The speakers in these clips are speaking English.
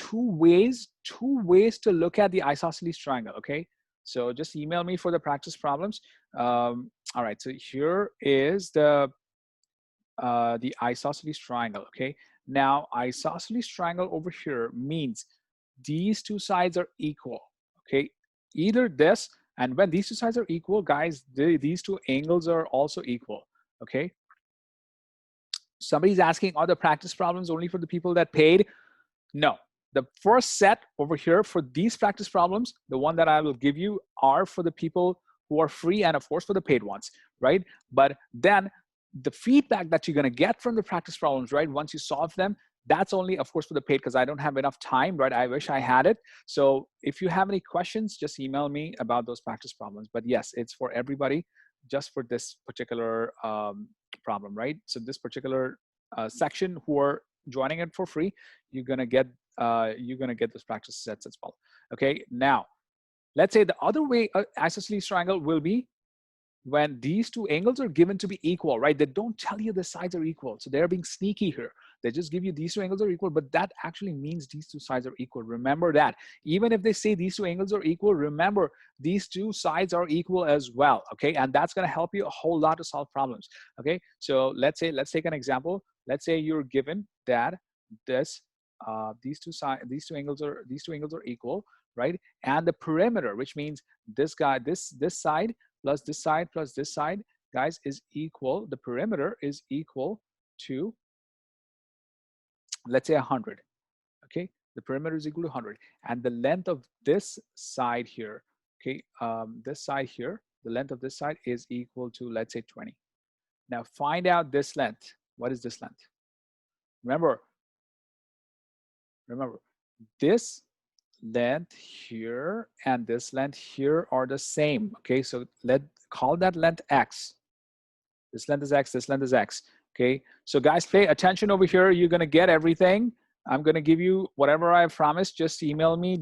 two ways to look at the isosceles triangle, okay? So just email me for the practice problems. All right, so here is the isosceles triangle, okay? Now, isosceles triangle over here means these two sides are equal, okay? Either this, and when these two sides are equal, guys, these two angles are also equal, okay? Somebody's asking, are the practice problems only for the people that paid? No. The first set over here for these practice problems, the one that I will give you, are for the people who are free and of course for the paid ones, right? But then the feedback that you're going to get from the practice problems, right, once you solve them, that's only of course for the paid, because I don't have enough time, right? I wish I had it. So if you have any questions, just email me about those practice problems. But yes, it's for everybody, just for this particular problem, right? So this particular section who are joining it for free, you're gonna get those practice sets as well. Okay, now let's say the other way isosceles triangle will be when these two angles are given to be equal, right? They don't tell you the sides are equal, so they're being sneaky here. They just give you these two angles are equal, but that actually means these two sides are equal. Remember that. Even if they say these two angles are equal, remember these two sides are equal as well, okay? And that's gonna help you a whole lot to solve problems, okay? So let's take an example. Let's say you're given that these two angles are equal, right? And the perimeter, which means this side plus this side plus this side, guys, is equal. The perimeter is equal to, let's say, 100. Okay, the perimeter is equal to 100, and the length of this side here, okay, this side here, the length of this side is equal to, let's say, 20. Now find out this length. What is this length? Remember, this length here and this length here are the same, okay? So let's call that length x. This length is x, this length is x, okay? So guys, pay attention over here. You're gonna get everything. I'm gonna give you whatever I promised. Just email me.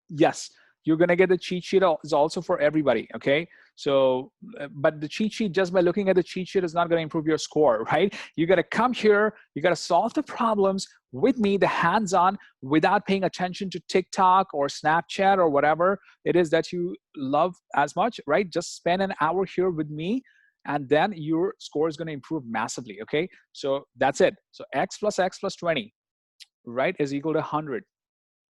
Yes, you're gonna get the cheat sheet. Is also for everybody, okay? So, but the cheat sheet, just by looking at the cheat sheet, is not gonna improve your score, right? You gotta come here, you gotta solve the problems with me, the hands-on, without paying attention to TikTok or Snapchat or whatever it is that you love as much, right? Just spend an hour here with me, and then your score is gonna improve massively, okay? So that's it. So x plus 20, right, is equal to 100,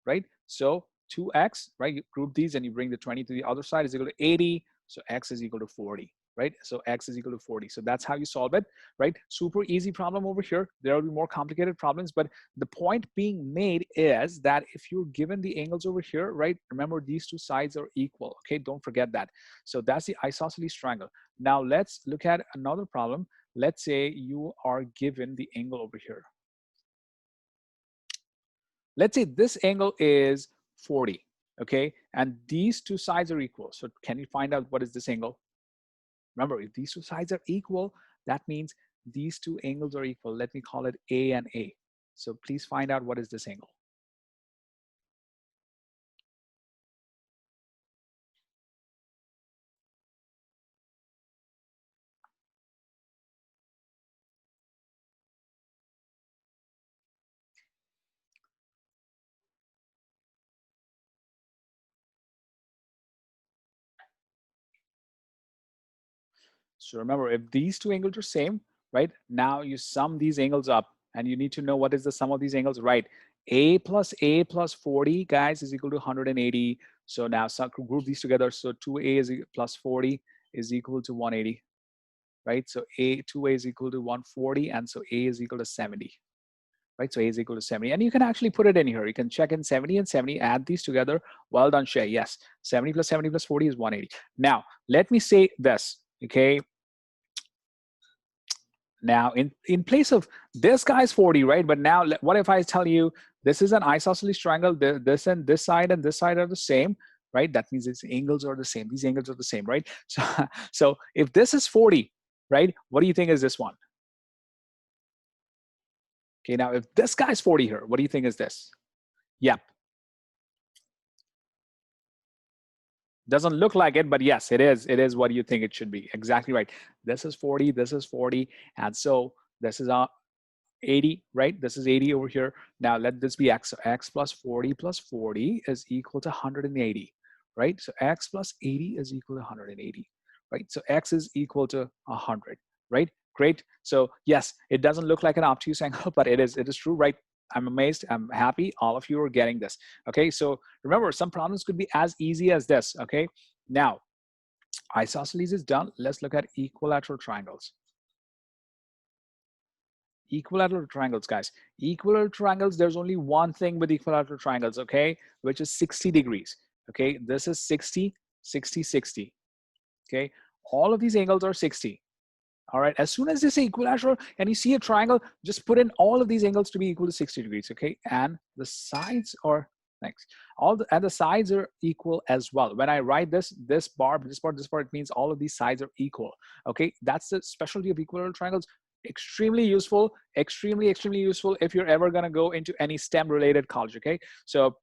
right? So 2x, right, you group these and you bring the 20 to the other side, is equal to 80. So x is equal to 40, right? So x is equal to 40. So that's how you solve it, right? Super easy problem over here. There will be more complicated problems, but the point being made is that if you're given the angles over here, right, remember these two sides are equal, okay? Don't forget that. So that's the isosceles triangle. Now let's look at another problem. Let's say you are given the angle over here. Let's say this angle is 40, okay? And these two sides are equal. So can you find out what is this angle? Remember, if these two sides are equal, that means these two angles are equal. Let me call it A and A. So please find out what is this angle. So remember, if these two angles are same, right? Now you sum these angles up and you need to know what is the sum of these angles, right? A plus 40, guys, is equal to 180. So now group these together. So 2A is plus 40 is equal to 180, right? So 2A is equal to 140, and so A is equal to 70, right? So A is equal to 70. And you can actually put it in here. You can check in 70 and 70, add these together. Well done, Shay. Yes, 70 plus 70 plus 40 is 180. Now, let me say this, okay? Now, in place of this guy's 40, right? But now, what if I tell you this is an isosceles triangle, this and this side are the same, right? That means its angles are the same. These angles are the same, right? So if this is 40, right? What do you think is this one? Okay, now if this guy's 40 here, what do you think is this? Yep. Doesn't look like it, but yes, it is. It is what you think it should be. Exactly right. This is 40, this is 40. And so this is 80, right? This is 80 over here. Now let this be x. So x plus 40 is equal to 180, right? So x plus 80 is equal to 180, right? So x is equal to 100, right? Great. So yes, it doesn't look like an obtuse angle, but it is true, right? I'm amazed. I'm happy. All of you are getting this. Okay. So remember, some problems could be as easy as this. Okay. Now, isosceles is done. Let's look at equilateral triangles. Equilateral triangles, guys. Equilateral triangles, there's only one thing with equilateral triangles, okay, which is 60 degrees. Okay, this is 60, 60, 60. Okay, all of these angles are 60. All right, as soon as they say equilateral and you see a triangle, just put in all of these angles to be equal to 60 degrees. Okay, and the sides are next. And the sides are equal as well. When I write this bar, it means all of these sides are equal. Okay, that's the specialty of equilateral triangles. Extremely useful, extremely useful if you're ever going to go into any STEM related college. Okay, so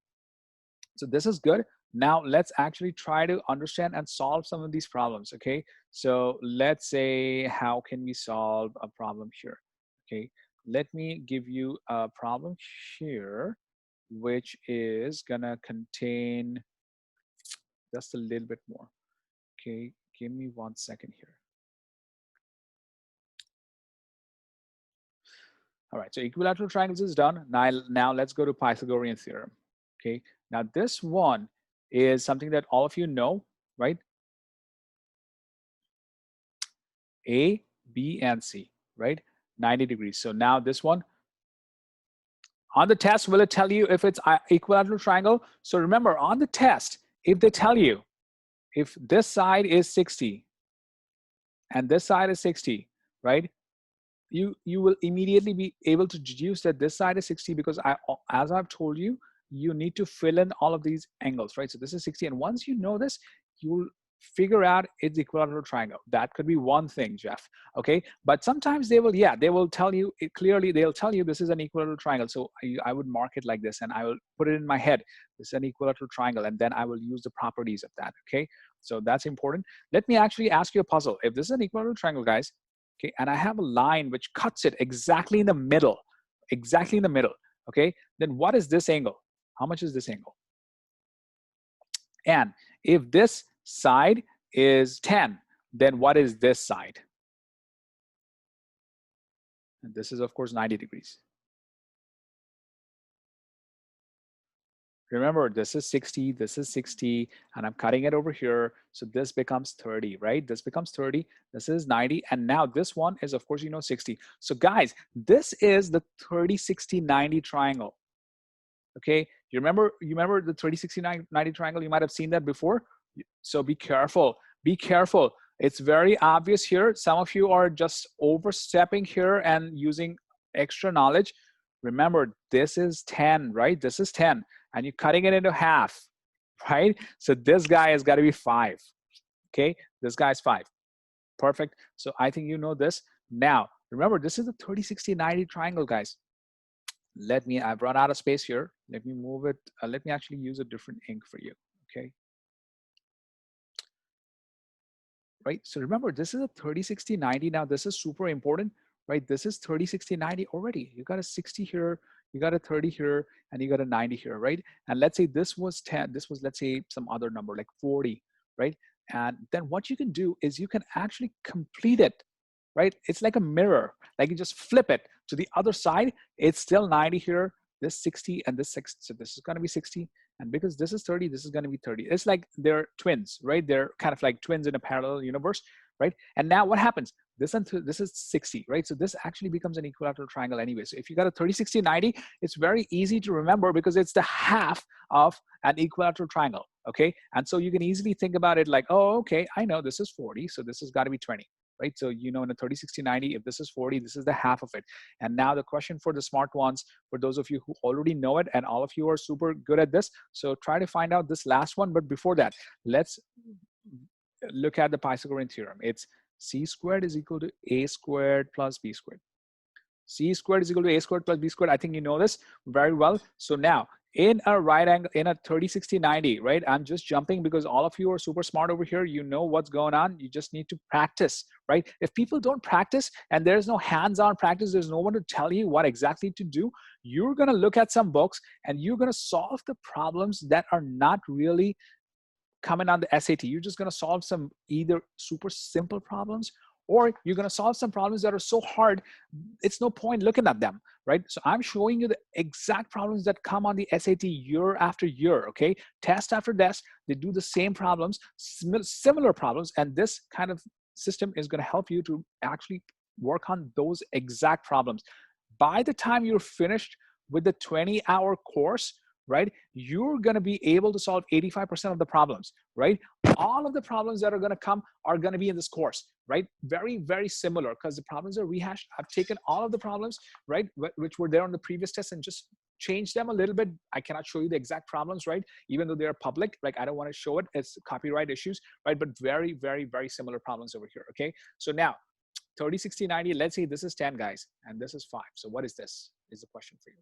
this is good. Now let's actually try to understand and solve some of these problems. Okay, so let's say, how can we solve a problem here? Okay, let me give you a problem here which is gonna contain just a little bit more. Okay, give me 1 second here. All right, so equilateral triangles is done. Now let's go to Pythagorean theorem. Okay, now this one is something that all of you know, right? A, B, and C, right? 90 degrees. So now this one, on the test, will it tell you if it's equilateral triangle? So remember, on the test, if they tell you if this side is 60 and this side is 60, right? You will immediately be able to deduce that this side is 60 because as I've told you, you need to fill in all of these angles, right? So this is 60, and once you know this, you'll figure out it's equilateral triangle. That could be one thing, Jeff. Okay, but sometimes they will tell you it clearly. They'll tell you this is an equilateral triangle. So I would mark it like this, and I will put it in my head. This is an equilateral triangle, and then I will use the properties of that. Okay, so that's important. Let me actually ask you a puzzle. If this is an equilateral triangle, guys, okay, and I have a line which cuts it exactly in the middle, okay, then what is this angle? How much is this angle? And if this side is 10, then what is this side? And this is, of course, 90 degrees. Remember, this is 60, this is 60, and I'm cutting it over here. So this becomes 30, right? This becomes 30, this is 90, and now this one is, of course, 60. So guys, this is the 30, 60, 90 triangle. Okay, you remember the 30, 60, 90 triangle? You might have seen that before. So be careful, be careful. It's very obvious here. Some of you are just overstepping here and using extra knowledge. Remember, this is 10, right? This is 10, and you're cutting it into half, right? So this guy has got to be 5. Okay, this guy's 5. Perfect. So I think you know this. Now, remember, this is the 30, 60, 90 triangle, guys. I've run out of space here. Let me move it. Let me actually use a different ink for you. Okay. Right. So remember, this is a 30, 60, 90. Now, this is super important, right? This is 30, 60, 90 already. You got a 60 here, you got a 30 here, and you got a 90 here, right? And let's say this was 10. This was, let's say, some other number like 40, right? And then what you can do is you can actually complete it, right? It's like a mirror. Like you just flip it to the other side. It's still 90 here, this 60, and this 60. So this is going to be 60. And because this is 30, this is going to be 30. It's like they're twins, right? They're kind of like twins in a parallel universe, right? And now what happens? This is 60, right? So this actually becomes an equilateral triangle anyway. So if you got a 30, 60, 90, it's very easy to remember because it's the half of an equilateral triangle, okay? And so you can easily think about it like, oh, okay, I know this is 40, so this has got to be 20. Right? So, in a 30, 60, 90, if this is 40, this is the half of it. And now the question for the smart ones, for those of you who already know it, and all of you are super good at this, so try to find out this last one. But before that, let's look at the Pythagorean theorem. It's c squared is equal to a squared plus b squared. C squared is equal to a squared plus b squared. I think you know this very well. So now, in a right angle, in a 30, 60, 90, right? I'm just jumping because all of you are super smart over here. You know what's going on. You just need to practice, right? If people don't practice and there's no hands-on practice, there's no one to tell you what exactly to do, you're going to look at some books and you're going to solve the problems that are not really coming on the SAT. You're just going to solve some either super simple problems, or you're going to solve some problems that are so hard, it's no point looking at them, right? So I'm showing you the exact problems that come on the SAT year after year, okay? Test after test, they do the same problems, similar problems, and this kind of system is going to help you to actually work on those exact problems. By the time you're finished with the 20-hour course, right, you're going to be able to solve 85% of the problems, right? All of the problems that are going to come are going to be in this course, right? Very, very similar, because the problems are rehashed. I've taken all of the problems, right, which were there on the previous test and just changed them a little bit. I cannot show you the exact problems, right? Even though they're public, like I don't want to show it, it's copyright issues, right? But very, very, very similar problems over here, okay? So now 30, 60, 90, let's say this is 10, guys, and this is 5. So what is this? Is the question for you.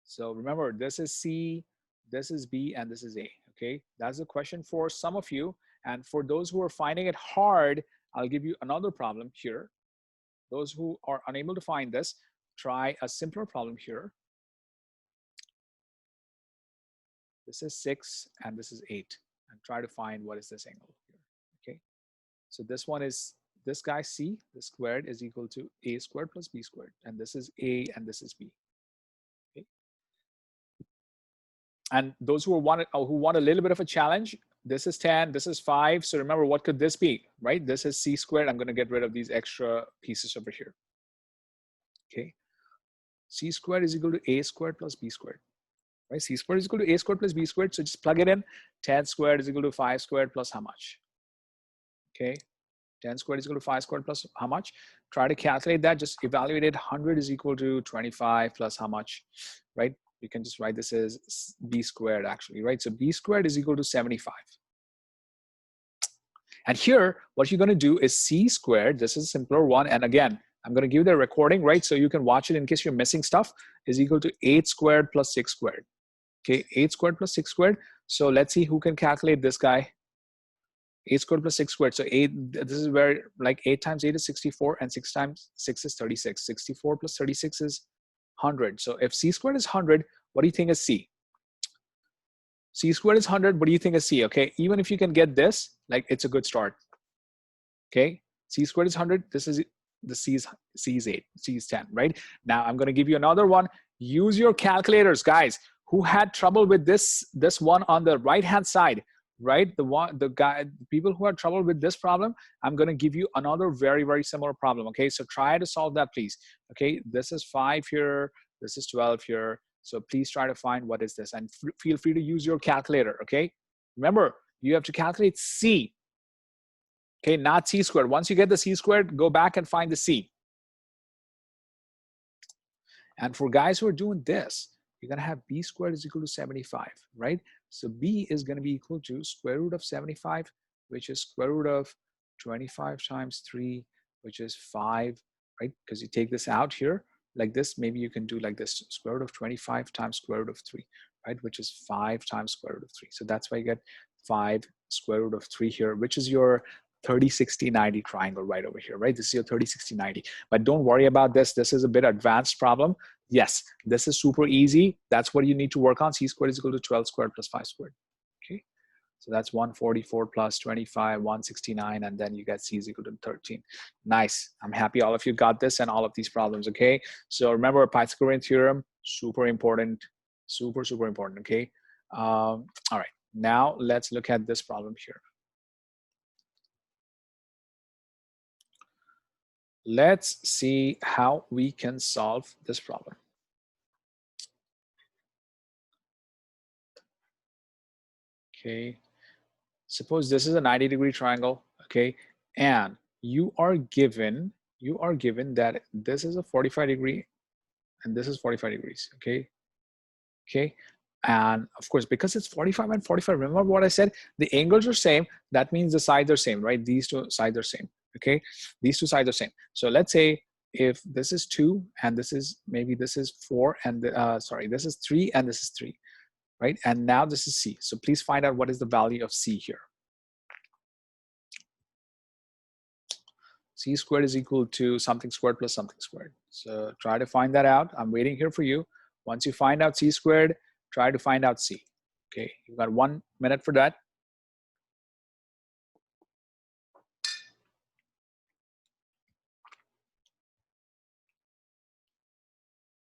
So remember, this is C, this is B, and this is A, okay? That's the question for some of you. And for those who are finding it hard, I'll give you another problem here. Those who are unable to find this, try a simpler problem here. This is 6, and this is 8. And try to find what is this angle here, okay? So this one is, this guy C, the squared is equal to A squared plus B squared. And this is A, and this is B. And those who want a little bit of a challenge, this is 10, this is 5. So remember, what could this be, right? This is C squared. I'm going to get rid of these extra pieces over here. Okay. C squared is equal to A squared plus B squared, right? C squared is equal to A squared plus B squared. So just plug it in. 10 squared is equal to 5 squared plus how much? Okay. 10 squared is equal to 5 squared plus how much? Try to calculate that. Just evaluate it. 100 is equal to 25 plus how much, right? You can just write this as B squared actually, right? So B squared is equal to 75. And here, what you're going to do is C squared, this is a simpler one. And again, I'm going to give you the recording, right? So you can watch it in case you're missing stuff, is equal to 8 squared plus 6 squared. Okay, 8 squared plus 6 squared. So let's see who can calculate this guy. 8 squared plus 6 squared. So 8, this is where like 8 times 8 is 64 and 6 times 6 is 36. 64 plus 36 is 100. So if C squared is 100, what do you think is C? C squared is 100. What do you think is C? Okay, even if you can get this, like it's a good start. Okay, C squared is 100. This is the C is 8. C is 10. Right now, I'm going to give you another one. Use your calculators, guys. Who had trouble with this one on the right hand side? Right, the people who had trouble with this problem, I'm going to give you another very, very similar problem. Okay, so try to solve that, please. Okay, this is 5 here, this is 12 here. So please try to find what is this, and feel free to use your calculator. Okay, remember, you have to calculate C. Okay, not C squared. Once you get the C squared, go back and find the C. And for guys who are doing this, you're going to have B squared is equal to 75, right? So B is going to be equal to square root of 75, which is square root of 25 times 3, which is 5, right? Because you take this out here like this, maybe you can do like this, square root of 25 times square root of 3, right? Which is 5 times square root of 3. So that's why you get 5 square root of 3 here, which is your 30, 60, 90 triangle right over here, right? This is your 30, 60, 90. But don't worry about this. This is a bit advanced problem. Yes, this is super easy. That's what you need to work on. C squared is equal to 12 squared plus 5 squared. Okay, so that's 144 plus 25, 169, and then you get C is equal to 13. Nice. I'm happy all of you got this and all of these problems. Okay, so remember Pythagorean theorem, super important, super important. Okay, all right. Now let's look at this problem here. Let's see how we can solve this problem. Okay, suppose this is a 90-degree triangle, okay, and you are given that this is a 45-degree and this is 45 degrees, okay? Okay, and of course, because it's 45 and 45, remember what I said? The angles are same, that means the sides are same, right? These two sides are same. Okay, these two sides are same. So let's say if this is 2 and this is, maybe this is 4 and sorry, this is 3 and this is 3, right? And now this is C. So please find out what is the value of C here. C squared is equal to something squared plus something squared. So try to find that out. I'm waiting here for you. Once you find out C squared, try to find out C. Okay, you've got 1 minute for that.